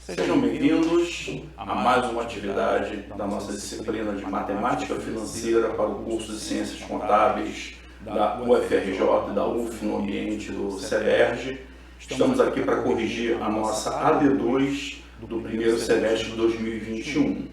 Sejam bem-vindos a mais uma atividade da nossa disciplina de Matemática Financeira para o curso de Ciências Contábeis da UFRJ e da UF no ambiente do CEBERJ. Estamos aqui para corrigir a nossa AD2 do primeiro semestre de 2021.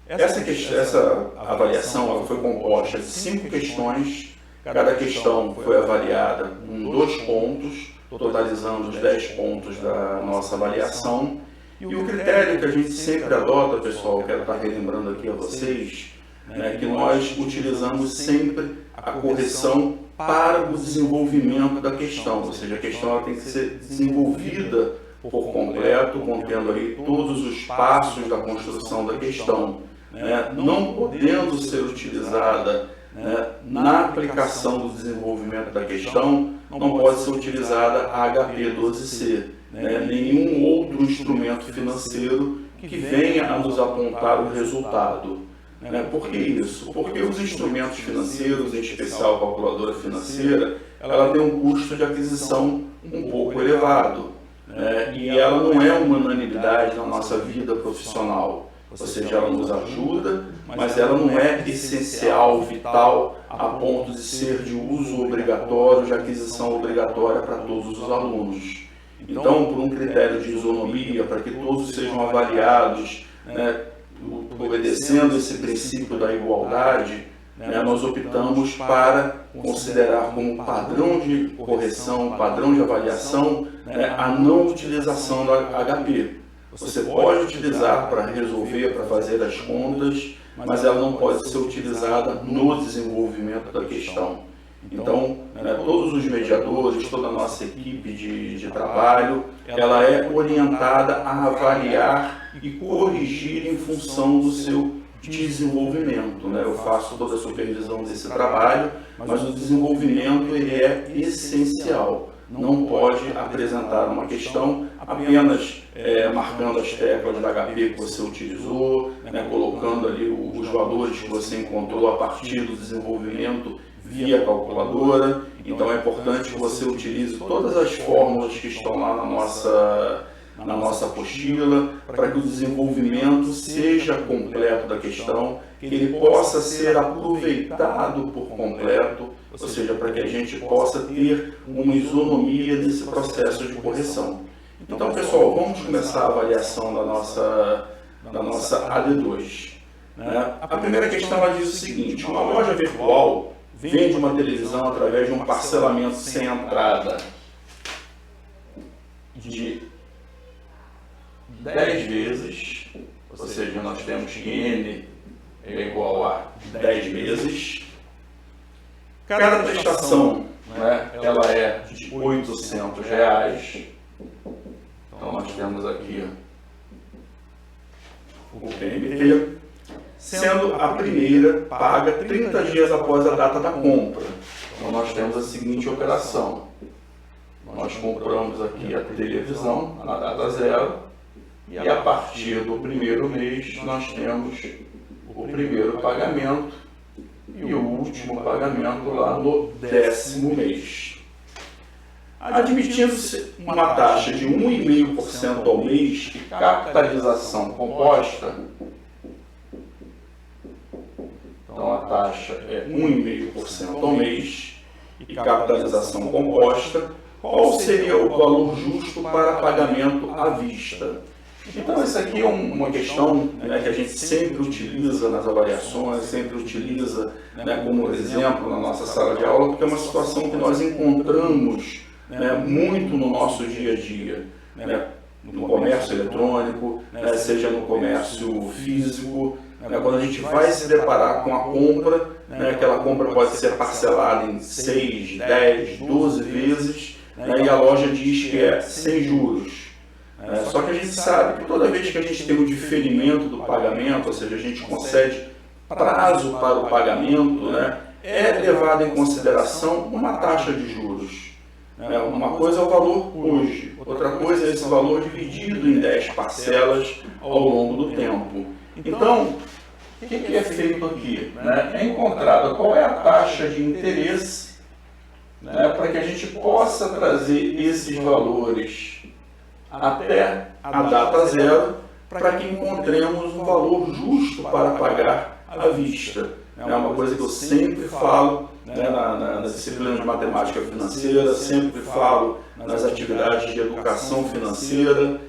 Essa avaliação ela foi composta de 5 questões. Cada questão foi avaliada com 2 pontos, totalizando os 10 pontos da nossa avaliação. E o critério que a gente sempre adota, pessoal, quero estar relembrando aqui a vocês, é que nós utilizamos sempre a correção para o desenvolvimento da questão, ou seja, a questão ela tem que ser desenvolvida por completo, contendo aí todos os passos da construção da questão, não podendo ser utilizada na aplicação do desenvolvimento da questão, não pode ser utilizada a HP 12C. Nenhum outro instrumento financeiro que venha a nos apontar o resultado. Por que isso? Porque os instrumentos financeiros, em especial a calculadora financeira, ela tem um custo de aquisição um pouco elevado, e ela não é uma unanimidade na nossa vida profissional. Ou seja, ela nos ajuda, mas ela não é essencial, vital, a ponto de ser de uso obrigatório, de aquisição obrigatória para todos os alunos. Então, por um critério de isonomia, para que todos sejam avaliados, obedecendo esse princípio da igualdade, nós optamos para considerar como padrão de correção, padrão de avaliação, a não utilização do HP. Você pode utilizar para resolver, para fazer as contas, mas ela não pode ser utilizada no desenvolvimento da questão. Então, todos os mediadores, toda a nossa equipe de trabalho, ela é orientada a avaliar e corrigir em função do seu desenvolvimento. Eu faço toda a supervisão desse trabalho, mas o desenvolvimento ele é essencial. Não pode apresentar uma questão apenas marcando as teclas da HP que você utilizou, colocando ali os valores que você encontrou a partir do desenvolvimento via calculadora. Então é importante que você utilize todas as fórmulas que estão lá na nossa apostila, para que o desenvolvimento seja completo da questão, que ele possa ser aproveitado por completo, ou seja, para que a gente possa ter uma isonomia nesse processo de correção. Então, pessoal, vamos começar a avaliação da nossa AD2. A primeira questão ela diz o seguinte: uma loja virtual vende uma televisão através de um parcelamento sem entrada de 10 vezes, ou seja, nós temos que N é igual a 10 vezes. Cada prestação ela é de R$800. Então nós temos aqui o PMT, sendo a primeira paga 30 dias após a data da compra. Então nós temos a seguinte operação: nós compramos aqui a televisão na data 0, e a partir do primeiro mês nós temos o primeiro pagamento e o último pagamento lá no 10º mês. Admitindo-se uma taxa de 1,5% ao mês e capitalização composta, então a taxa é 1,5% ao mês e capitalização composta, qual seria o valor justo para pagamento à vista? Então, essa aqui é uma questão que a gente sempre utiliza nas avaliações, sempre utiliza como exemplo na nossa sala de aula, porque é uma situação que nós encontramos muito no nosso dia a dia, no comércio eletrônico, seja no comércio físico, quando a gente vai se deparar com a compra, aquela compra pode ser parcelada em 6, 10, 12 vezes, e a loja diz que é sem juros. Só que a gente sabe que toda vez que a gente tem o diferimento do pagamento, ou seja, a gente concede prazo para o pagamento, é levado em consideração uma taxa de juros. Uma coisa é o valor hoje, outra coisa é esse valor dividido em 10 parcelas ao longo do tempo. Então, o que é feito aqui? É encontrado qual é a taxa de interesse, para que a gente possa trazer esses valores até a data zero, para que encontremos um valor justo para pagar à vista. É uma coisa que eu sempre falo, né, na disciplina de matemática financeira, sempre falo nas atividades de educação financeira.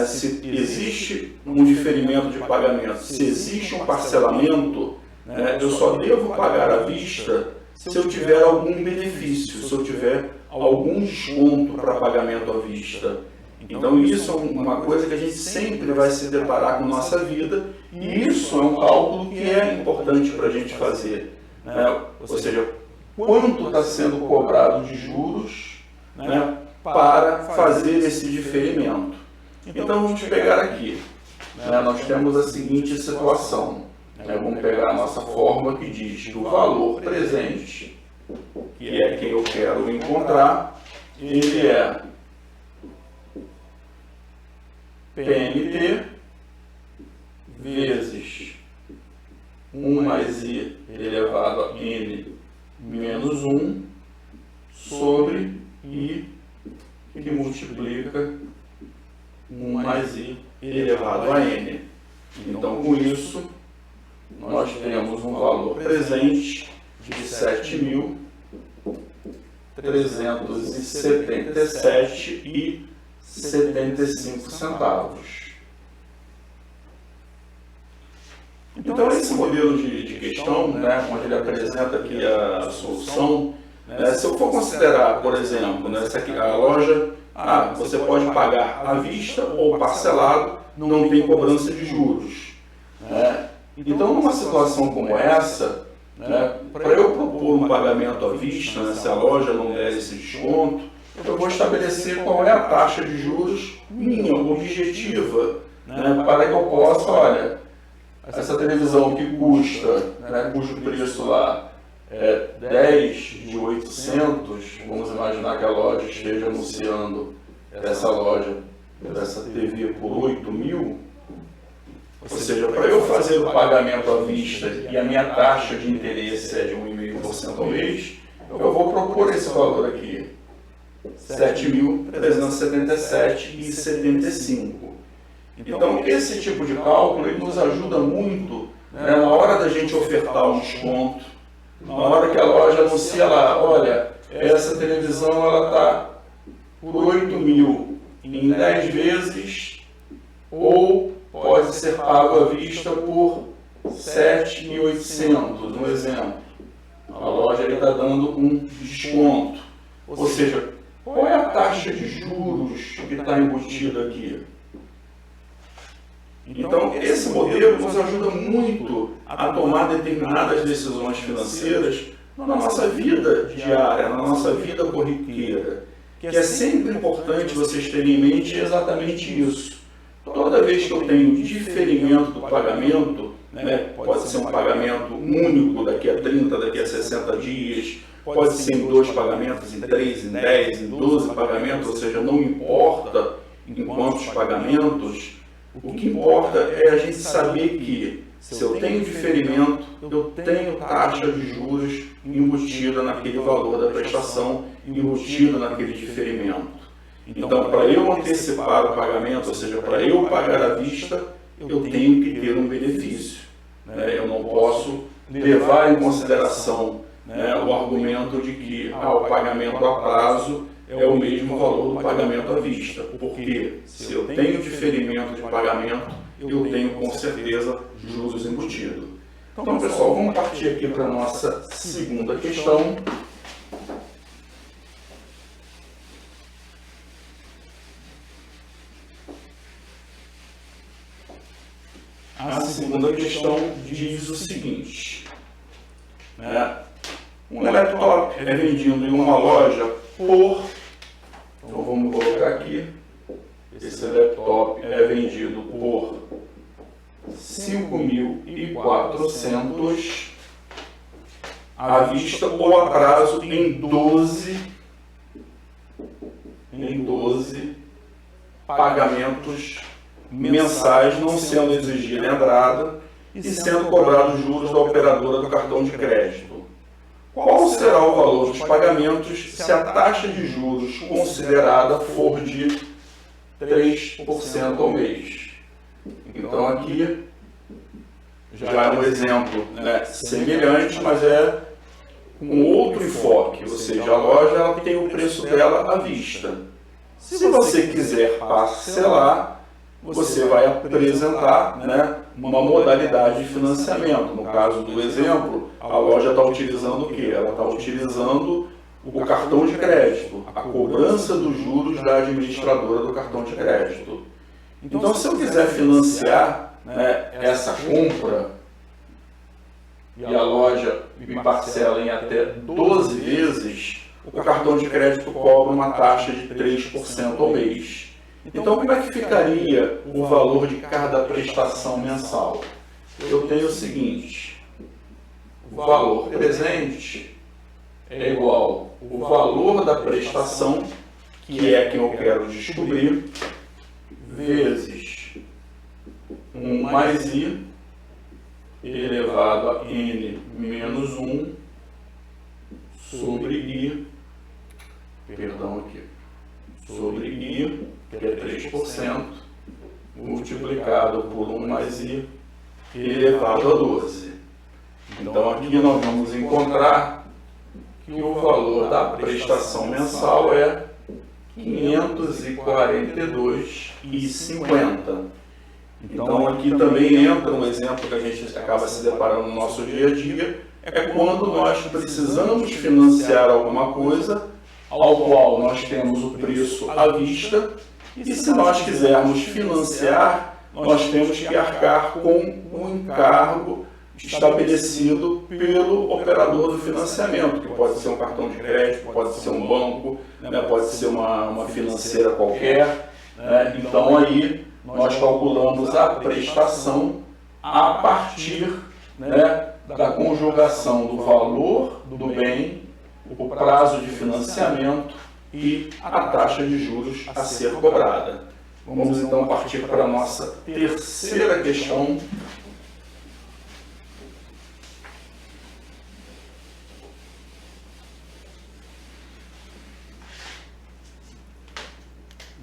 Se existe um diferimento de pagamento, se existe um parcelamento, eu só devo pagar à vista se eu tiver algum benefício, se eu tiver algum desconto para pagamento à vista. Então isso é uma coisa que a gente sempre vai se deparar com nossa vida, e isso é um cálculo que é importante para a gente fazer. Ou seja, quanto está sendo cobrado de juros, para fazer esse diferimento. Então vamos pegar aqui. Nós temos a seguinte situação. Vamos pegar a nossa fórmula que diz que o valor presente, que é quem eu quero encontrar, ele é PMT vezes 1 mais I elevado a N menos 1 sobre I que multiplica 1 mais I elevado a N. Então, com isso, nós temos um valor presente de 7.377,75 centavos. Então, esse modelo de questão, onde ele apresenta aqui a solução, se eu for considerar, por exemplo, essa aqui, a loja, você pode pagar à vista ou parcelado, não tem cobrança de juros. Então, numa situação como essa, para eu propor um pagamento à vista, se a loja não der esse desconto, eu vou estabelecer qual é a taxa de juros minha, objetiva, para que eu possa, olha, essa televisão que custa, cujo preço lá é 10 de 800, vamos imaginar que a loja esteja anunciando essa TV por 8.000, ou seja, para eu fazer o pagamento à vista e a minha taxa de interesse é de 1,5% ao mês, eu vou propor esse valor aqui, 7.377,75. Então, esse tipo de cálculo ele nos ajuda muito na hora da gente ofertar um desconto, na hora que a loja anuncia lá, olha, essa televisão ela está por 8.000 em 10 vezes, ou pode ser pago à vista por 7.800, um exemplo. A loja está dando um desconto. Ou seja, qual é a taxa de juros que está embutida aqui? Então, esse modelo nos ajuda muito a tomar determinadas decisões financeiras na nossa vida diária, na nossa vida corriqueira. Que é sempre importante vocês terem em mente exatamente isso. Toda vez que eu tenho diferimento do pagamento, pode ser um pagamento único daqui a 30, daqui a 60 dias, pode ser em 2 pagamentos, em 3, em 10, em 12 pagamentos, ou seja, não importa em quantos pagamentos. O que importa é a gente saber que, se eu tenho diferimento, eu tenho taxa de juros embutida naquele valor da prestação, embutida naquele diferimento. Então, para eu antecipar o pagamento, ou seja, para eu pagar à vista, eu tenho que ter um benefício. Eu não posso levar em consideração o argumento de que o pagamento a prazo é o mesmo valor do pagamento à vista, porque se eu tenho diferimento de pagamento, eu tenho com certeza juros embutidos. Então, pessoal, vamos partir aqui para a nossa segunda questão. A segunda questão diz o seguinte: um laptop é vendido em uma loja por... Então vamos colocar aqui, esse laptop é vendido por 5.400 à vista ou a prazo em 12 pagamentos mensais, não sendo exigida entrada e sendo cobrados juros da operadora do cartão de crédito. Qual será o valor dos pagamentos se a taxa de juros considerada for de 3% ao mês. Então aqui já é um exemplo, né, semelhante, mas é com outro enfoque, ou seja, a loja ela tem o preço dela à vista. Se você quiser parcelar, você vai apresentar, né, uma modalidade de financiamento. No caso do exemplo, a loja está utilizando o quê? Ela está utilizando o cartão de crédito, a cobrança dos juros da administradora do cartão de crédito. Então, se eu quiser financiar, né, essa compra e a loja me parcela em até 12 vezes, o cartão de crédito cobra uma taxa de 3% ao mês. Então, como é que ficaria o valor de cada prestação mensal? Eu tenho o seguinte: o valor presente é igual ao valor da prestação, que é quem eu quero descobrir, vezes 1 mais I elevado a N menos 1 sobre I, sobre I, que é 3%, multiplicado por 1 mais I elevado a 12. Então aqui nós vamos encontrar que o valor da prestação mensal é R$ 542,50. Então aqui também entra um exemplo que a gente acaba se deparando no nosso dia a dia, é quando nós precisamos financiar alguma coisa ao qual nós temos o preço à vista, e se nós quisermos financiar, nós temos que arcar com um encargo estabelecido pelo operador do financiamento, que pode ser um cartão de crédito, pode ser um banco, né, pode ser uma financeira qualquer, né? Então aí nós calculamos a prestação a partir, né, da conjugação do valor do bem, o prazo de financiamento e a taxa de juros a ser cobrada. Vamos então partir para a nossa terceira questão.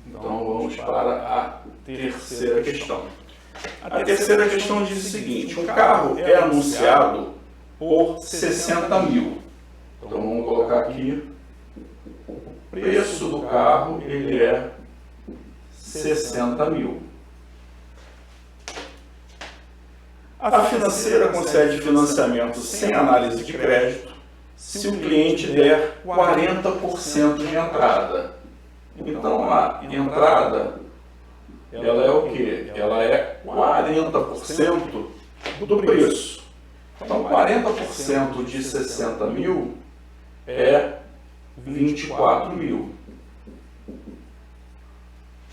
Então vamos para a terceira questão. A terceira questão diz o seguinte: um carro é anunciado por 60 mil. Então vamos colocar aqui, o preço do carro ele é 60 mil. A financeira concede financiamento sem análise de crédito se o cliente der 40% de entrada. Então a entrada ela é o quê? Ela é 40% do preço. Então 40% de 60 mil é 24 mil.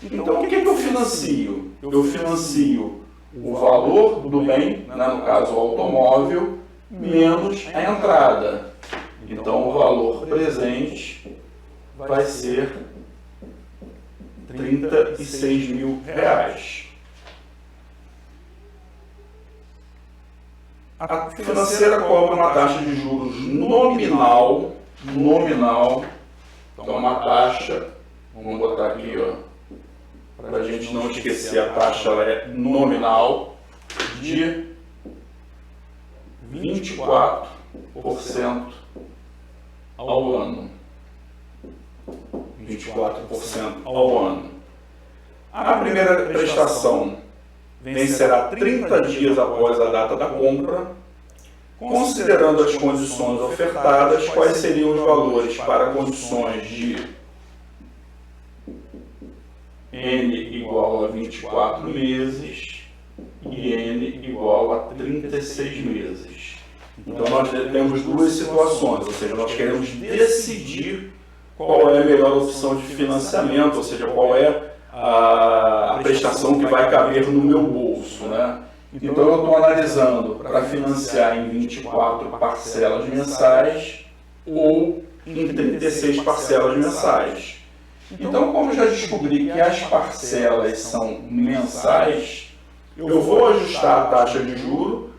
Então o que eu financio? Eu financio o valor do bem, né, no caso o automóvel, menos a entrada. Então o valor presente vai ser R$ 36 mil. A financeira cobra uma taxa de juros nominal, então uma taxa, vamos botar aqui, ó, para a gente não esquecer, a taxa ela é nominal, de 24% ao ano. 24% ao ano. A primeira prestação vencerá 30 dias após a data da compra. Considerando as condições ofertadas, quais seriam os valores para condições de N igual a 24 meses e N igual a 36 meses? Então nós temos duas situações, ou seja, nós queremos decidir qual é a melhor opção de financiamento, ou seja, qual é a prestação que vai caber no meu bolso, né? Então eu estou analisando para financiar em 24 parcelas mensais ou em 36 parcelas mensais. Então, como já descobri que as parcelas são mensais, eu vou ajustar a taxa de juro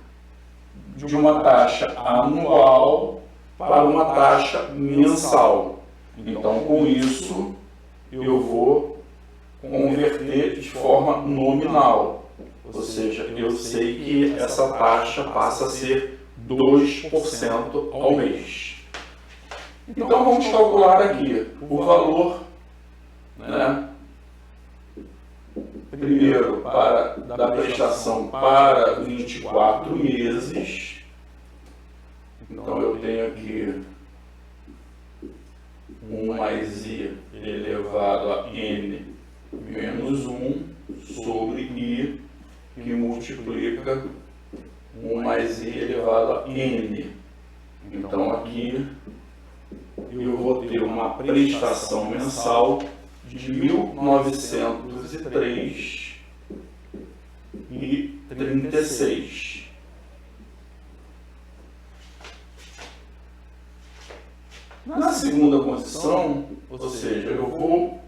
de uma taxa anual para uma taxa mensal. Então, com isso, eu vou converter de forma nominal. Ou seja, eu sei que essa taxa passa a ser 2% ao mês. Então vamos calcular aqui o valor, né, primeiro da prestação para 24 meses. Então eu tenho aqui 1 mais I elevado a N menos 1 sobre I, que multiplica 1 mais I elevado a N. Então aqui eu vou ter uma prestação mensal de R$ 1.903,36. Na segunda condição, ou seja, eu vou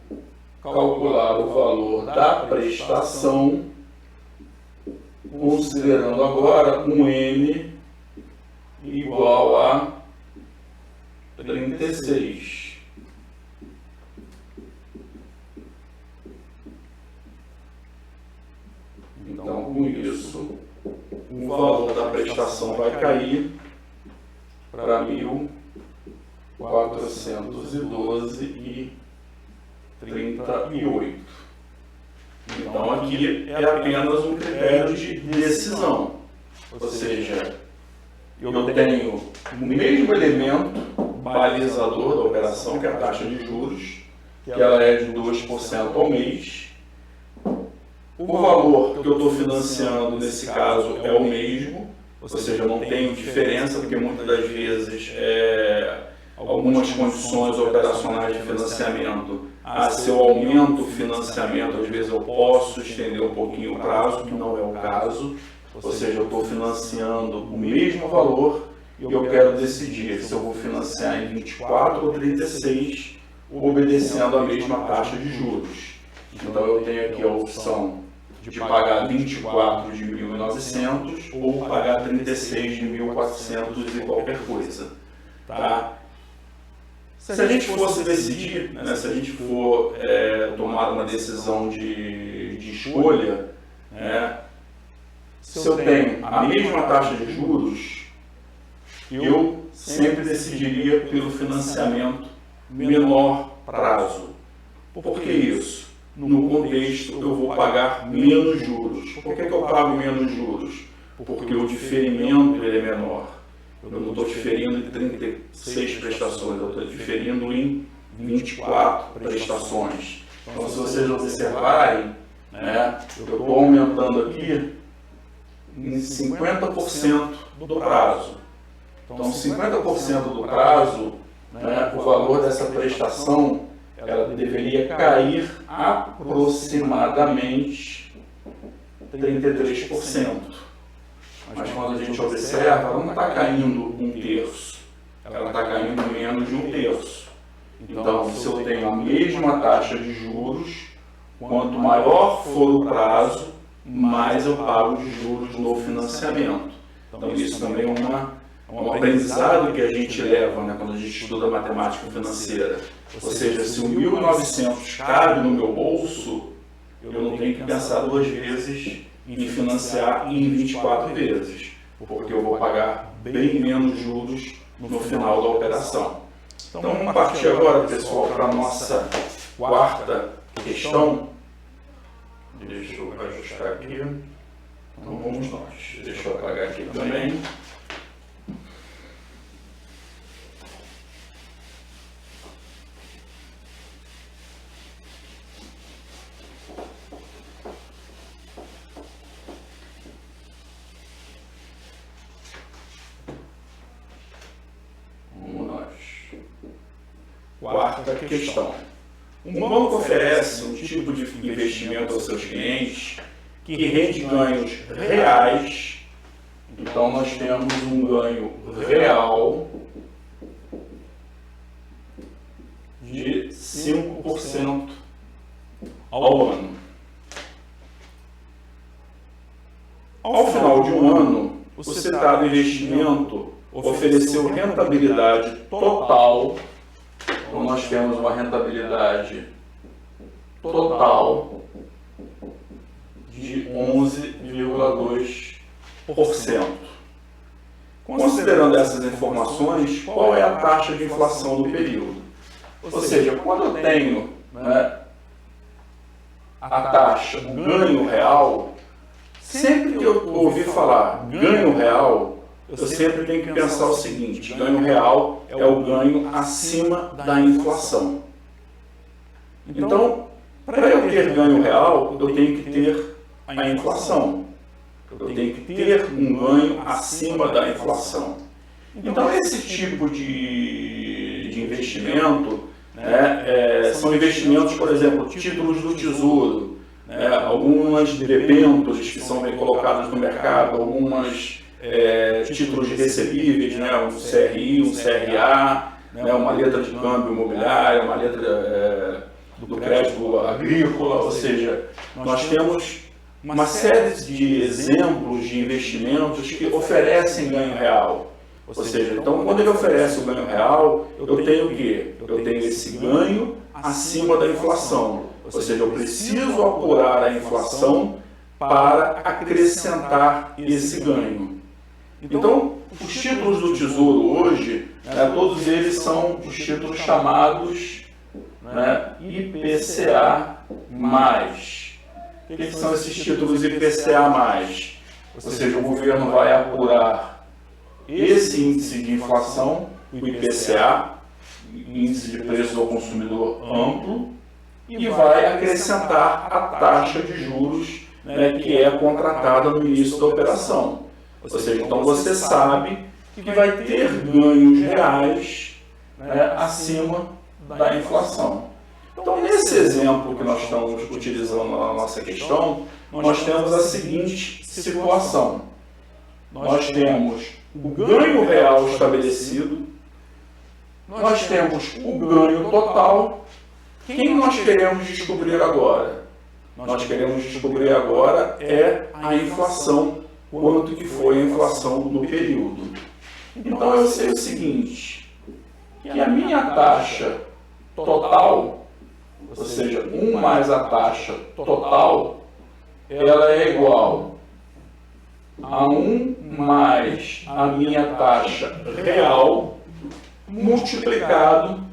calcular o valor da prestação, considerando agora um N igual a 36. Então, com isso, o valor da prestação vai cair para 1.412,38. Então, aqui é apenas um critério de decisão. Ou seja, eu tenho o mesmo elemento balizador da operação, que é a taxa de juros, que ela é de 2% ao mês. O valor que eu estou financiando nesse caso é o mesmo, ou seja, não tem diferença, porque muitas das vezes algumas condições operacionais de financiamento, se eu aumento o financiamento, às vezes eu posso estender um pouquinho o prazo, que não é o caso, ou seja, eu estou financiando o mesmo valor e eu quero decidir se eu vou financiar em 24 ou 36, obedecendo a mesma taxa de juros. Então eu tenho aqui a opção de pagar 24 de 1.900 ou pagar 36 de 1.400 e qualquer coisa. Tá? Se a gente fosse decidir, né, se a gente for tomar uma decisão de escolha, né, se eu tenho a mesma taxa de juros, eu sempre decidiria pelo financiamento menor prazo. Por que isso? No contexto, eu vou pagar menos juros. Por que eu pago menos juros? Porque o diferimento ele é menor. Eu não estou diferindo em 36 prestações, eu estou diferindo em 24 prestações. Então, se vocês observarem, né, eu estou aumentando aqui em 50% do prazo. Então, 50% do prazo, né, o valor dessa prestação, ela deveria cair aproximadamente 33%. Mas quando a gente observa, ela não está caindo 1/3, ela está caindo menos de 1/3. Então, se eu tenho a mesma taxa de juros, quanto maior for o prazo, mais eu pago de juros no financiamento. Então, isso também é um aprendizado que a gente leva, né, quando a gente estuda matemática financeira. Ou seja, se o 1.900 cabe no meu bolso, eu não tenho que pensar 2 vezes em financiar em 24 vezes, porque eu vou pagar bem menos juros no final da operação. Então vamos partir agora, pessoal, para a nossa quarta questão. Deixa eu ajustar aqui. Então vamos nós. Deixa eu apagar aqui também. Quarta questão. Um banco oferece um tipo de investimento aos seus clientes que rende ganhos reais. Então, nós temos um ganho real de 5% ao ano. Ao final de um ano, o citado investimento ofereceu rentabilidade total. Então, nós temos uma rentabilidade total de 11,2%. Considerando essas informações, qual é a taxa de inflação do período? Ou seja, quando eu tenho, né, a taxa, o ganho real, sempre que eu ouvir falar ganho real, eu sempre tenho que pensar o seguinte: ganho real é o ganho acima da inflação. Então, para eu ter ganho real, eu tenho que ter a inflação. Eu tenho que ter um ganho acima da inflação. Então, esse tipo de investimento, né, são investimentos, por exemplo, títulos do Tesouro, né, algumas debêntures que são bem colocadas no mercado, algumas títulos de recebíveis, né, um CRI, um CRA, né, uma letra de câmbio imobiliário, uma letra do crédito agrícola, ou seja, nós temos uma série de exemplos de investimentos que oferecem ganho real. Ou seja, então quando ele oferece o ganho real, eu tenho o quê? Eu tenho esse ganho acima da inflação. Ou seja, eu preciso apurar a inflação para acrescentar esse ganho. Então, os títulos do Tesouro hoje, né, todos eles são os títulos chamados, né, IPCA+. O que são esses títulos IPCA+? Ou seja, o governo vai apurar esse índice de inflação, o IPCA, índice de preço ao consumidor amplo, e vai acrescentar a taxa de juros, né, que é contratada no início da operação. Ou seja, então você sabe que vai ter ganhos reais, né, acima da inflação. Então, nesse exemplo que nós estamos utilizando na nossa questão, nós temos a seguinte situação. Nós temos o ganho real estabelecido, nós temos o ganho total. Quem nós queremos descobrir agora? Nós queremos descobrir agora a inflação, quanto que foi a inflação no período. Então, eu sei o seguinte, que a minha taxa total, ou seja, 1 mais a taxa total, ela é igual a 1 mais a minha taxa real multiplicado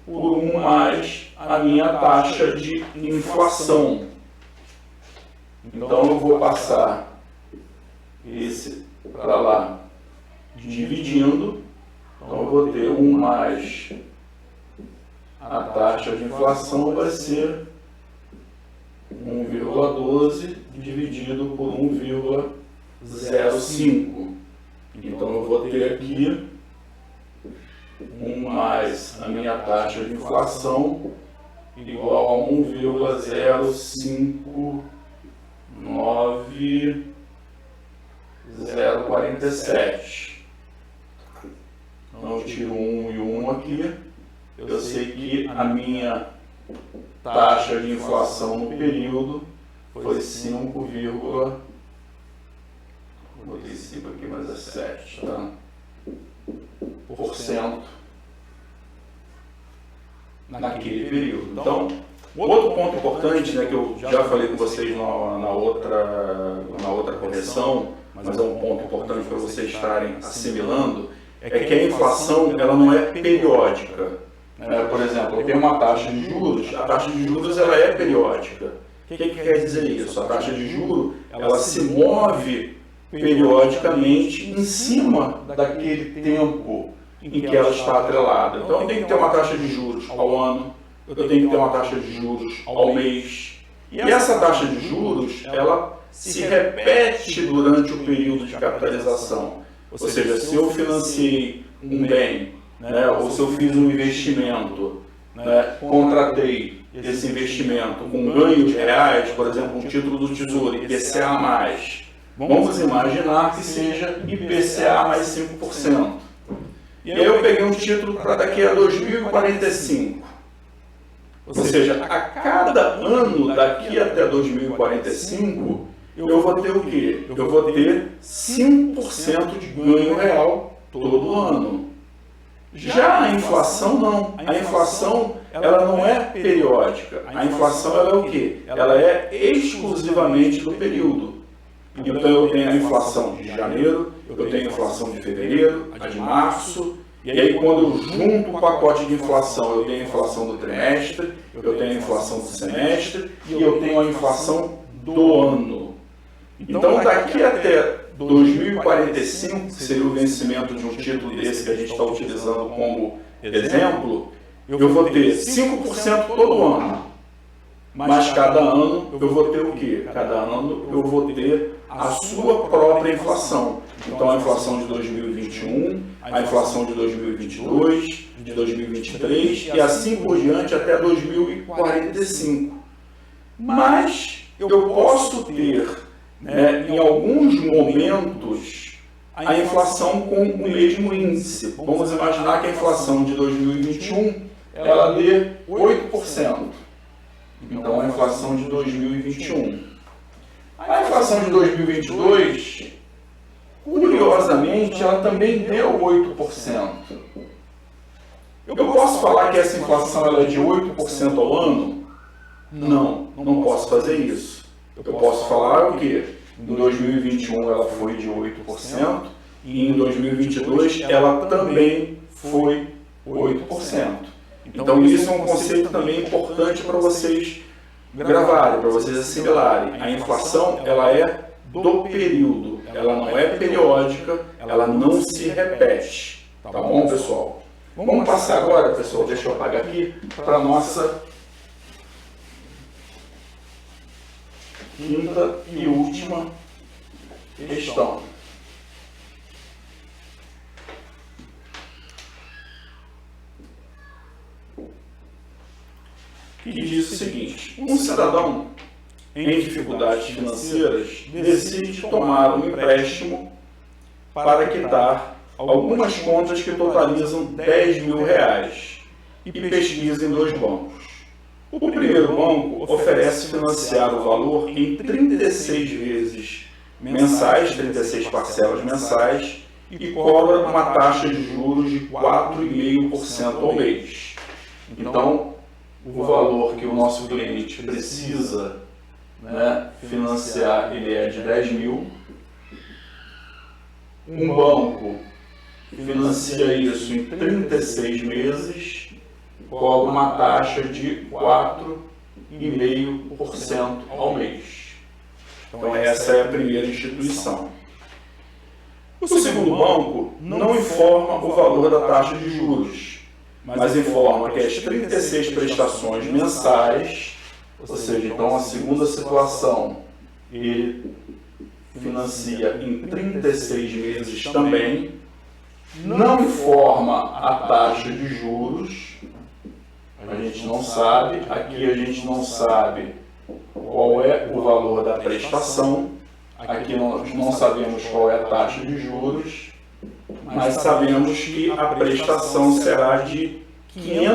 por 1 mais a minha taxa de inflação. Então, eu vou passar esse para lá dividindo. Então, eu vou ter 1 mais a taxa de inflação vai ser 1,12 dividido por 1,05. Então, eu vou ter aqui 1 mais a minha taxa de inflação igual a 1,059047. Então, eu tiro 1 e 1 aqui. Eu sei que a minha taxa de inflação no período foi 5, botei 5 aqui, mas é 7, tá? % naquele período. Então, outro ponto importante, né, que eu já falei com vocês na outra correção, mas é um ponto importante para vocês estarem assimilando, é que a inflação ela não é periódica. Por exemplo, eu tenho uma taxa de juros, a taxa de juros ela é periódica. O que quer dizer isso? A taxa de juros ela se move periodicamente em cima daquele tempo em que ela está atrelada. Então, eu tenho que ter uma taxa de juros ao ano, eu tenho que ter uma taxa de juros ao mês. E essa taxa de juros, ela se repete durante o período de capitalização. Ou seja, se eu financiei um bem, né, ou se eu fiz um investimento, né, contratei esse investimento com ganhos reais, por exemplo, um título do Tesouro, IPCA+, vamos imaginar que seja IPCA mais 5%. E aí eu peguei um título para daqui a 2045. Ou seja, a cada ano daqui até 2045, eu vou ter o quê? Eu vou ter 5% de ganho real todo ano. Já a inflação não. A inflação ela não é periódica. A inflação ela é o quê? Ela é exclusivamente do período. Então eu tenho a inflação de janeiro, eu tenho a inflação de fevereiro, a de março, e aí quando eu junto o pacote de inflação, eu tenho a inflação do trimestre, eu tenho a inflação do semestre e eu tenho a inflação do ano. Então daqui até 2045, que seria o vencimento de um título desse que a gente está utilizando como exemplo, eu vou ter 5% todo ano. Mas cada ano eu vou ter o quê? Cada ano eu vou ter a sua própria inflação. Então a inflação de 2021, a inflação de 2022, de 2023 e assim por diante até 2045. Mas eu posso ter, em alguns momentos, a inflação com o mesmo índice. Vamos imaginar que a inflação de 2021 ela dê 8%. Então, a inflação de 2021. A inflação de 2022, curiosamente, ela também deu 8%. Eu posso falar que essa inflação ela é de 8% ao ano? Não, não posso fazer isso. Eu posso falar o quê? Em 2021 ela foi de 8% e em 2022 ela também foi 8%. Então isso é um conceito também importante para vocês gravarem, para vocês assimilarem. A inflação ela é do período, ela não é periódica, ela não se repete. Tá bom, pessoal? Vamos passar agora, pessoal, deixa eu apagar aqui, para a nossa quinta e última questão. Que diz o seguinte: um cidadão em dificuldades financeiras decide tomar um empréstimo para quitar algumas contas que totalizam R$10.000 e pesquisa em 2 bancos. O primeiro banco oferece financiar o valor em 36 vezes mensais, 36 parcelas mensais, e cobra uma taxa de juros de 4,5% ao mês. Então, o valor que o nosso cliente precisa financiar, ele é de 10 mil. Um banco financia isso em 36 meses, cobra uma taxa de 4,5% ao mês. Então essa é a primeira instituição. O segundo banco não informa o valor da taxa de juros, mas informa que as 36 prestações mensais, ou seja, então a segunda situação, ele financia em 36 meses também, não informa a taxa de juros, a gente não sabe, aqui a gente não sabe qual é o valor da prestação, aqui nós não sabemos qual é a taxa de juros, mas sabemos que a prestação será de R$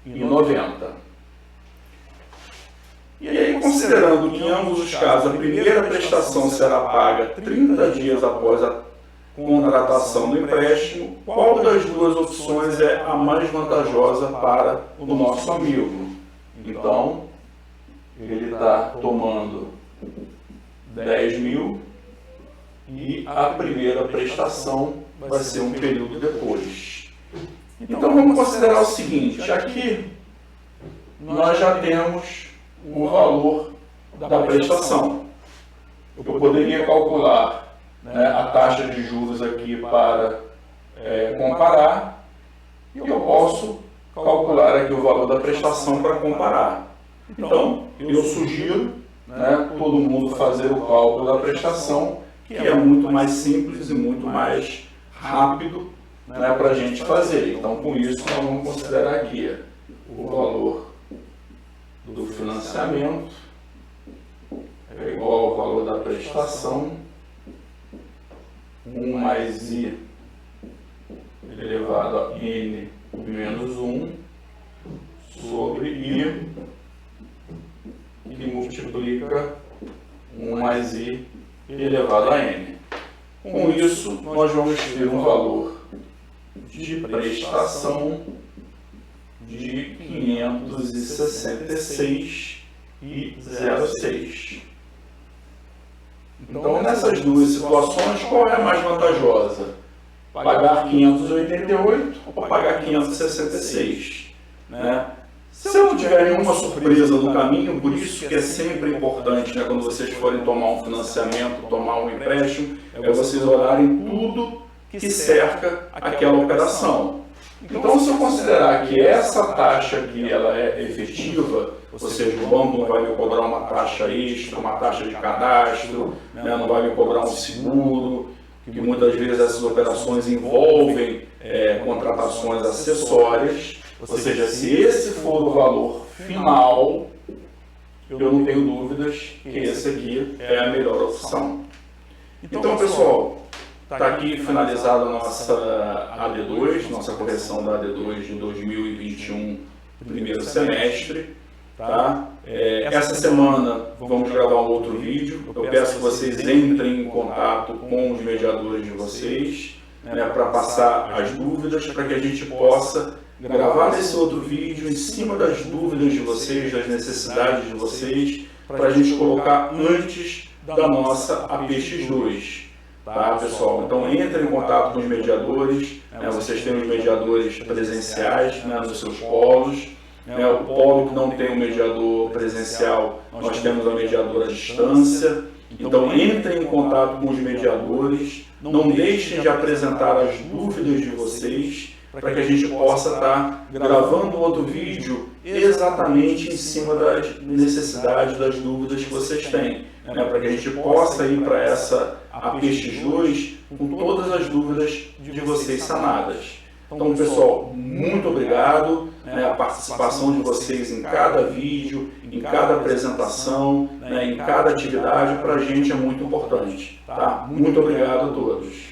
588,90. E aí, considerando que em ambos os casos a primeira prestação será paga 30 dias após a contratação do empréstimo, qual das duas opções é a mais vantajosa para o nosso amigo? Então, ele está tomando 10 mil e a primeira prestação vai ser um período depois. Então, vamos considerar o seguinte: aqui nós já temos o valor da prestação. Eu poderia calcular a taxa de juros aqui para comparar, e eu posso calcular aqui o valor da prestação para comparar. Então, eu sugiro todo mundo fazer o cálculo da prestação, que é muito mais simples e muito mais rápido para a gente fazer. Então, com isso, nós vamos considerar aqui o valor do financiamento é igual ao valor da prestação, 1 mais I elevado a N menos 1 sobre I, que multiplica 1 mais I elevado a n. Com isso, nós vamos ter um valor de prestação de 566,06. Então, nessas duas situações, qual é a mais vantajosa? Pagar 588 ou pagar 566? Né? Se eu não tiver nenhuma surpresa no caminho, por isso que é sempre importante, né, quando vocês forem tomar um financiamento, tomar um empréstimo, é vocês olharem tudo que cerca aquela operação. Então, se eu considerar que essa taxa aqui ela é efetiva, ou seja, o banco não vai me cobrar uma taxa extra, uma taxa de cadastro, né, não vai me cobrar um seguro, que muitas vezes essas operações envolvem contratações acessórias, ou seja, se esse for o valor final, eu não tenho dúvidas que esse aqui é a melhor opção. Então, pessoal, está aqui finalizada a nossa AD2, nossa correção da AD2 de 2021, primeiro semestre. Tá? Essa semana vamos gravar um outro vídeo. Eu peço que vocês entrem em contato com os mediadores de vocês, né, para passar as dúvidas, para que a gente possa gravar esse outro vídeo em cima das dúvidas de vocês, das necessidades de vocês, para a gente colocar antes da nossa APX2. Tá, pessoal? Então, entrem em contato com os mediadores. Vocês têm os mediadores presenciais, né, nos seus polos. O polo que não tem um mediador presencial, nós temos a mediadora à distância. Então, entrem em contato com os mediadores, não deixem de apresentar as dúvidas de vocês, para que a gente possa estar gravando outro vídeo exatamente em cima das necessidades, das dúvidas que vocês têm, né, para que a gente possa ir para essa APX2 com todas as dúvidas de vocês sanadas. Então, pessoal, muito obrigado, né, a participação de vocês em cada vídeo, em cada apresentação, né, em cada atividade, para a gente é muito importante. Tá? Muito obrigado a todos.